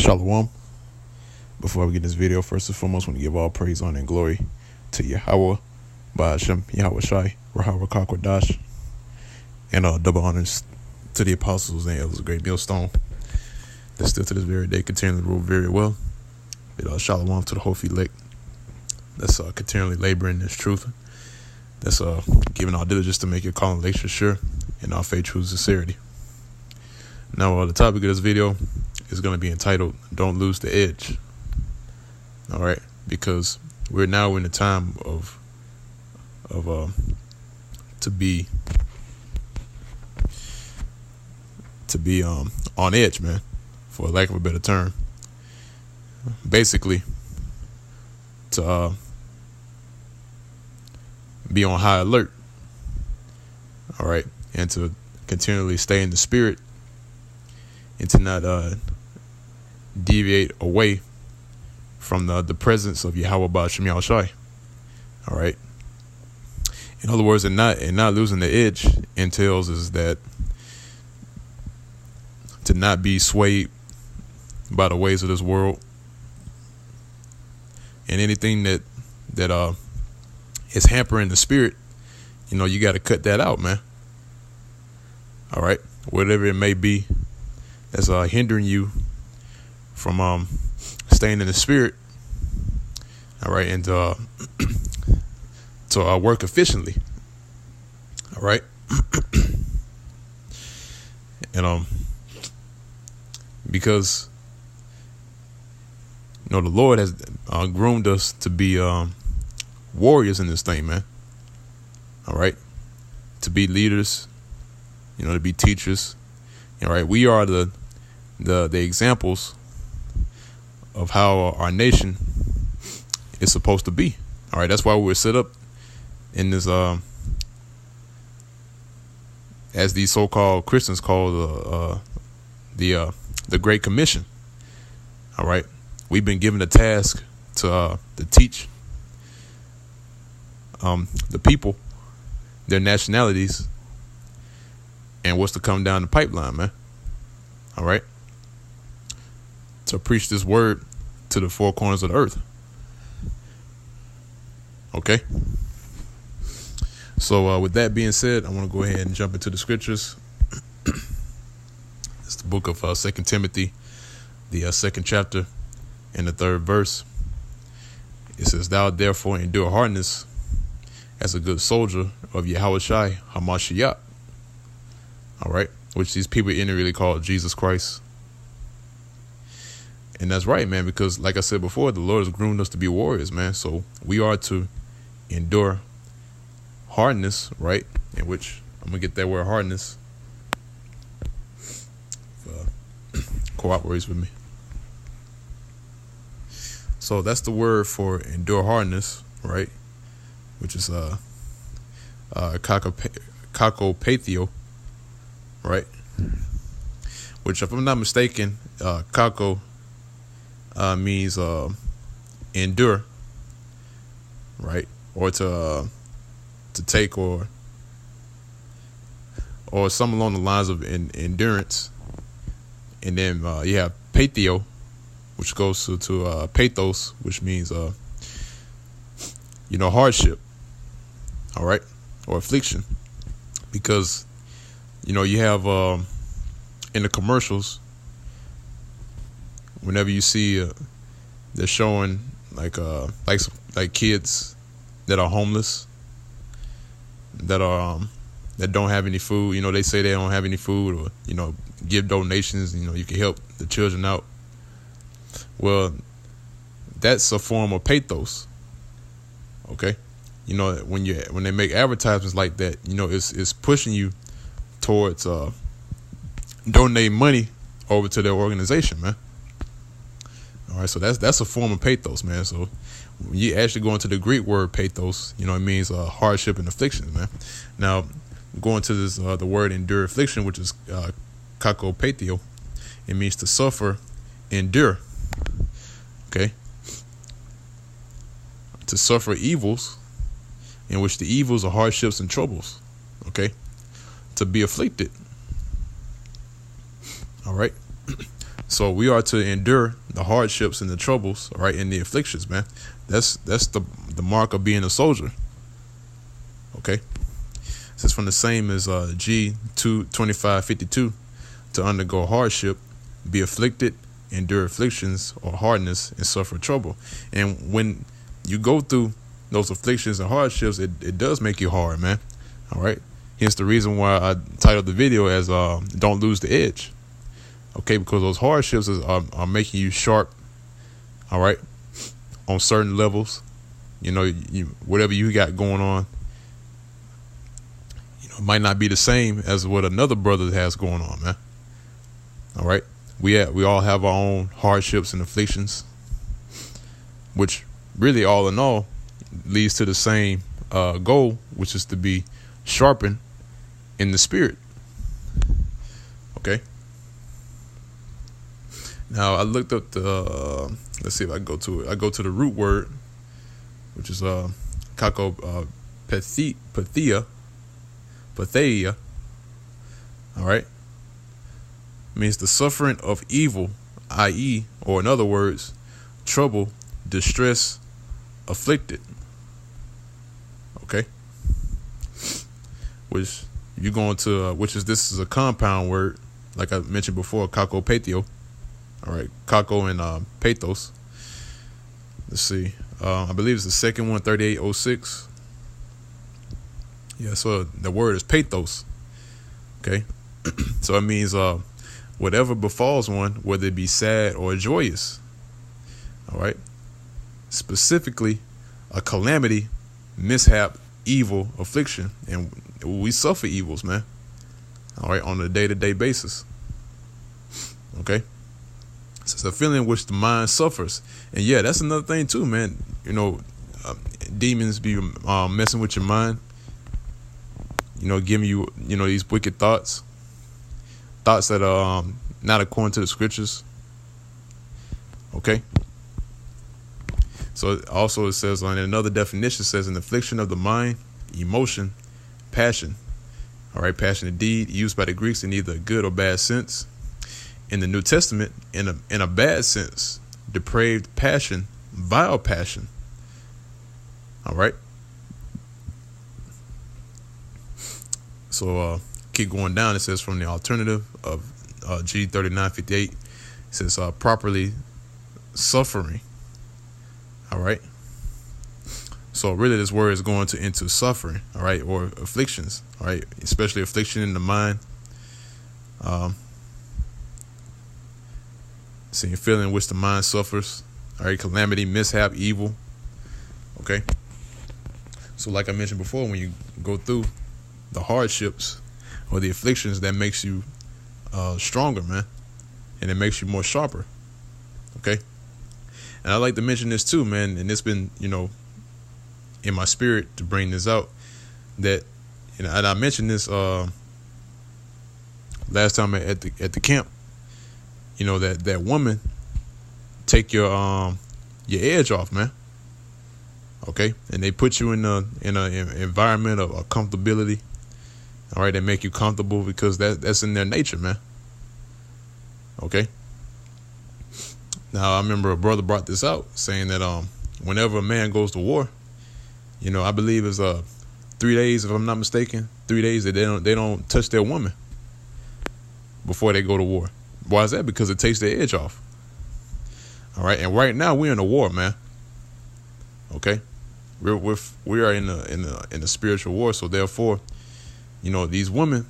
Shalom. Before we begin this video, first and foremost, I want to give all praise, honor, and glory to Yahweh, Ba'ashem, Yahweh Shai, Rahawah Kakwadash, and double honors to the apostles and elders of Great Millstone that still to this very day continually rule very well. Shalom to the whole elect that's continually laboring this truth, that's giving all diligence to make your calling lecture sure, and our faith, true sincerity. Now, the topic of this video is going to be entitled, Don't Lose the Edge. All right, because we're now in the time of to be on edge, man, for lack of a better term. Basically, to be on high alert. All right, and to continually stay in the spirit and to not deviate away from the presence of Yahweh Ba'ashem Yahweh Shai. All right. In other words, and not losing the edge entails is that to not be swayed by the ways of this world, and anything that is hampering the spirit, you got to cut that out, man. All right, whatever it may be that's hindering you from staying in the spirit. All right, and to work efficiently. All right, and because the Lord has groomed us to be warriors in this thing, man. All right, to be leaders, to be teachers. All right, we are the examples of how our nation is supposed to be. All right, that's why we're set up in this as these so-called Christians call the Great Commission. All right, we've been given a task to teach the people their nationalities and what's to come down the pipeline, man. All right, to preach this word to the four corners of the earth. Okay. So with that being said, I want to go ahead and jump into the scriptures. It's the book of 2 Timothy, the second chapter and the third verse. It says, "Thou therefore endure hardness as a good soldier of Yahweh Shai HaMashiach." All right, which these people really call Jesus Christ. And that's right, man, because like I said before, the Lord has groomed us to be warriors, man. So we are to endure hardness, right? In which I'm going to get that word hardness. Cooperates with me. So that's the word for endure hardness, right? Which is kakopathio, right? Which, if I'm not mistaken, kako means endure, right? Or to take, or something along the lines of endurance. And then you have pathio, which goes to pathos, which means hardship, all right, or affliction. Because you have in the commercials, whenever you see they're showing like kids that are homeless, that don't have any food. They say they don't have any food, or give donations. You can help the children out. Well, that's a form of pathos. Okay, when they make advertisements like that, it's pushing you towards donating money over to their organization, man. All right, so that's a form of pathos, man. So when you actually go into the Greek word pathos, it means hardship and affliction, man. Now, going to this the word endure affliction, which is kakopathio, it means to suffer, endure. Okay, to suffer evils, in which the evils are hardships and troubles. Okay, to be afflicted. All right. So we are to endure the hardships and the troubles, all right, and the afflictions, man. That's the mark of being a soldier. Okay. This is from the same as G 2:25-52. To undergo hardship, be afflicted, endure afflictions or hardness, and suffer trouble. And when you go through those afflictions and hardships, it does make you hard, man. All right. Hence the reason why I titled the video as "Don't Lose the Edge." Okay, because those hardships are making you sharp. All right, on certain levels. You know, whatever you got going on, you know, might not be the same as what another brother has going on, man. All right, we all have our own hardships and afflictions, which really, all in all, leads to the same goal, which is to be sharpened in the spirit. Okay. Now I looked up the let's see if I can go to it. I go to the root word, which is patheia. All right, means the suffering of evil, i.e., or in other words, trouble, distress, afflicted. Okay, which you go into, this is a compound word, like I mentioned before, kakopatio. All right, kako and pathos. Let's see. I believe it's the second one, 3806. Yeah, so the word is pathos. Okay, so it means whatever befalls one, whether it be sad or joyous. All right, specifically a calamity, mishap, evil, affliction, and we suffer evils, man. All right, on a day-to-day basis. Okay. So it's a feeling which the mind suffers. And yeah, that's another thing too, man. You know, demons be messing with your mind. You know, giving you, you know, these wicked thoughts that are not according to the scriptures. Okay. So also it says on another definition, says an affliction of the mind, emotion, passion. All right, passion indeed, used by the Greeks in either a good or bad sense. In the New Testament, in a bad sense, depraved passion, vile passion. All right. So keep going down. It says from the alternative of G 3958. It says properly suffering. All right. So really, this word is going into suffering. All right, or afflictions. All right, especially affliction in the mind. Seeing feeling which the mind suffers. All right, calamity, mishap, evil. Okay. So like I mentioned before, when you go through the hardships or the afflictions, that makes you stronger, man. And it makes you more sharper. Okay. And I like to mention this too, man. And it's been, you know, in my spirit to bring this out, that, you know, and I mentioned this last time at the camp. You know, that woman take your edge off, man. Okay, and they put you in an environment of comfortability. All right, they make you comfortable because that's in their nature, man. Okay. Now I remember a brother brought this out, saying that whenever a man goes to war, you know, I believe it's 3 days, if I'm not mistaken, 3 days that they don't touch their woman before they go to war. Why is that? Because it takes their edge off. All right, and right now we're in a war, man. Okay, we are in a spiritual war. So therefore, you know, these women,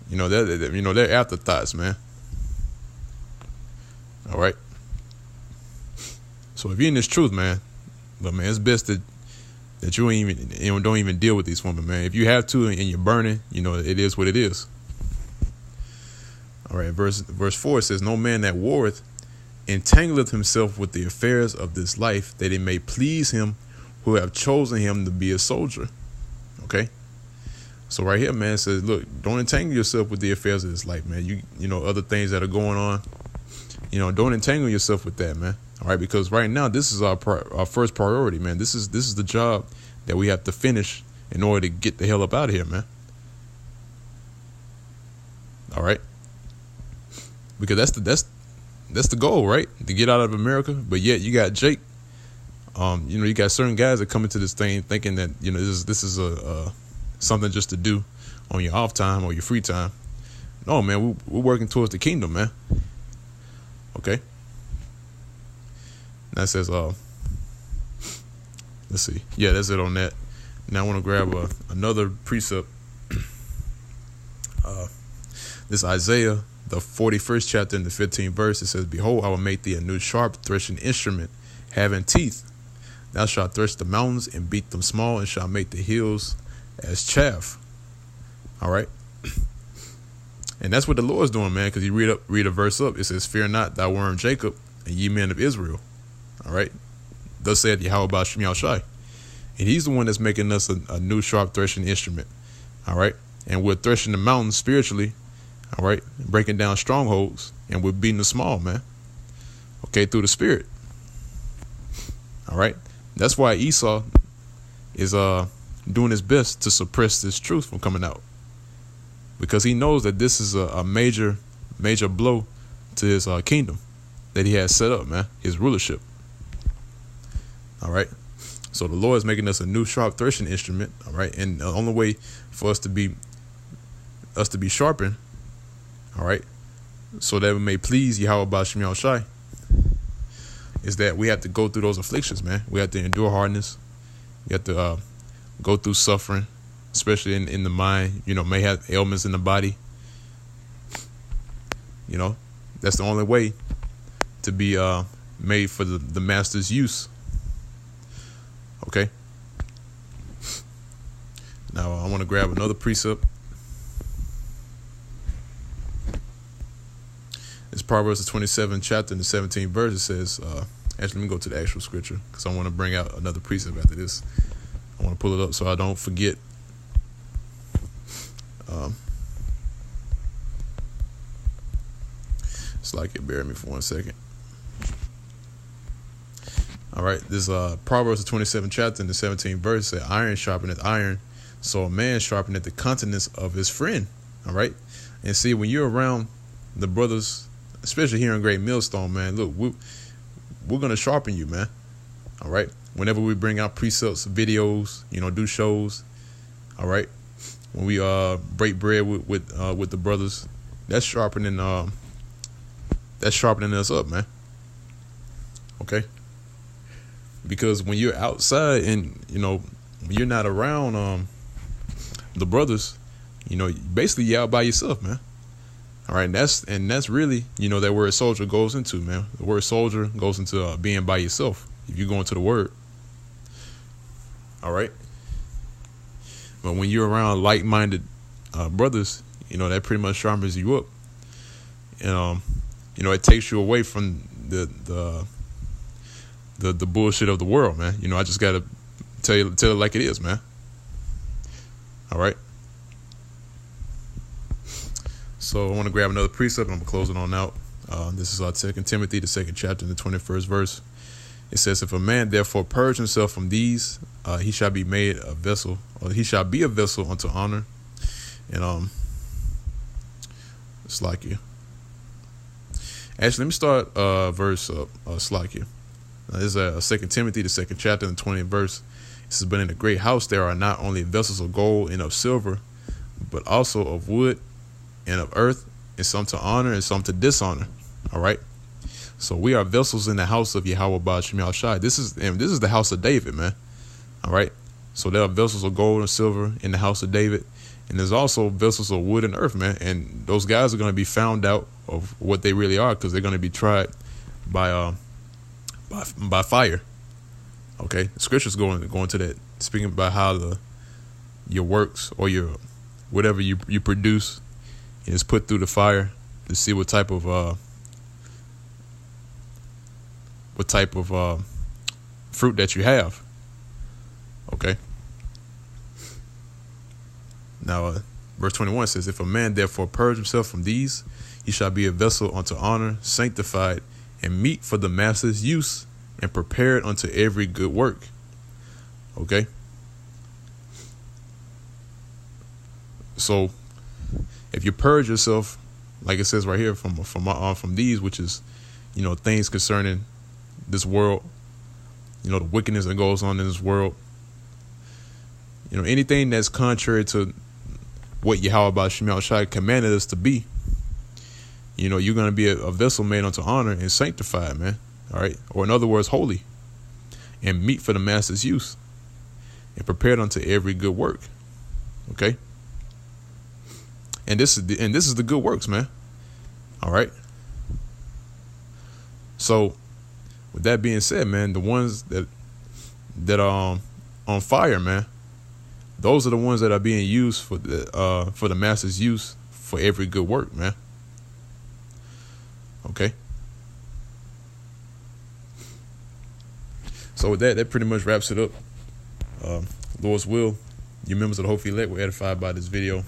you know, they're afterthoughts, man. All right. So if you're in this truth, man, but man, it's best that you don't even deal with these women, man. If you have to and you're burning, you know, it is what it is. All right, verse 4 says, "No man that warreth entangleth himself with the affairs of this life, that it may please him who have chosen him to be a soldier." Okay, so right here, man, it says, look, don't entangle yourself with the affairs of this life, man. You know, other things that are going on, you know, don't entangle yourself with that, man. All right, because right now this is our first priority, man. This is the job that we have to finish in order to get the hell up out of here, man. All right. Because that's the goal, right? To get out of America. But yet you got Jake. You got certain guys that come into this thing thinking that this is a something just to do on your off time or your free time. No, man, we're working towards the kingdom, man. Okay. That says, let's see. Yeah, that's it on that. Now I want to grab another precept. This Isaiah, the 41st chapter in the 15th verse. It says, "Behold, I will make thee a new sharp threshing instrument, having teeth. Thou shalt thresh the mountains and beat them small, and shalt make the hills as chaff." All right. And that's what the Lord's doing, man, because you read a verse up. It says, "Fear not, thou worm Jacob, and ye men of Israel." All right. Thus said Yahweh Shem Yahushai. And he's the one that's making us a new sharp threshing instrument. All right. And we're threshing the mountains spiritually. All right. Breaking down strongholds. And we're beating the small, man. Okay. Through the spirit. All right. That's why Esau is doing his best to suppress this truth from coming out. Because he knows that this is a major blow to his kingdom that he has set up, man. His rulership. All right. So the Lord is making us a new sharp threshing instrument. All right. And the only way for us to be sharpened, all right, so that we may please Yahweh Shem Yahushai, is that we have to go through those afflictions, man. We have to endure hardness. We have to go through suffering, especially in the mind. May have ailments in the body. That's the only way to be made for the master's use. Okay. Now I want to grab another precept. It's Proverbs the 27th chapter and the 17th verse. It says, actually, let me go to the actual scripture because I want to bring out another precept after this. I want to pull it up so I don't forget. It's like it. Bear with me for 1 second. All right, this Proverbs the 27th chapter and the 17th verse said, "Iron sharpeneth iron, so a man sharpeneth the countenance of his friend." All right, and see, when you're around the brothers, especially here in Great Millstone, man, look, we're gonna sharpen you, man. All right, whenever we bring out precepts, videos, do shows. All right, when we break bread with the brothers, that's sharpening us up, man. Okay. Because when you're outside and, when you're not around the brothers, basically you're out by yourself, man. All right. And that's really, that word soldier goes into, man. The word soldier goes into being by yourself if you go into the word. All right. But when you're around like-minded brothers, that pretty much sharpens you up. And, it takes you away from the bullshit of the world, man. I just gotta tell it like it is, man. All right. So I want to grab another precept and I'm closing on out. This is 2 Timothy, the 2nd chapter, and the 21st verse. It says, "If a man therefore purge himself from these, he shall be made a vessel, or he shall be a vessel unto honor." And Slakia. Actually, let me start verse Slakia. This is 2 Timothy, the 2nd chapter, and the 20th verse. It says, "But in a great house there are not only vessels of gold and of silver, but also of wood and of earth, and some to honor and some to dishonor." All right. So we are vessels in the house of Yahweh Shem Yahushai. This is the house of David, man. All right. So there are vessels of gold and silver in the house of David, and there's also vessels of wood and earth, man. And those guys are going to be found out of what they really are, because they're going to be tried by fire. Okay, the scriptures going to that, speaking about how your works or your whatever you produce is put through the fire to see what type of fruit that you have. Okay. Now, verse 21 says, "If a man therefore purge himself from these, he shall be a vessel unto honor, sanctified, and meet for the master's use, and prepared unto every good work." Okay. So, if you purge yourself, like it says right here, from these, which is, things concerning this world, the wickedness that goes on in this world. Anything that's contrary to what Yahweh Shema Shai commanded us to be. You're going to be a vessel made unto honor and sanctified, man. All right. Or in other words, holy and meet for the master's use and prepared unto every good work. Okay. And this is the good works, man. All right. So with that being said, man, the ones that are on fire, man, those are the ones that are being used for the master's use for every good work, man. Okay. So with that pretty much wraps it up. Lord's will, you members of the Hopefully Elect were edified by this video.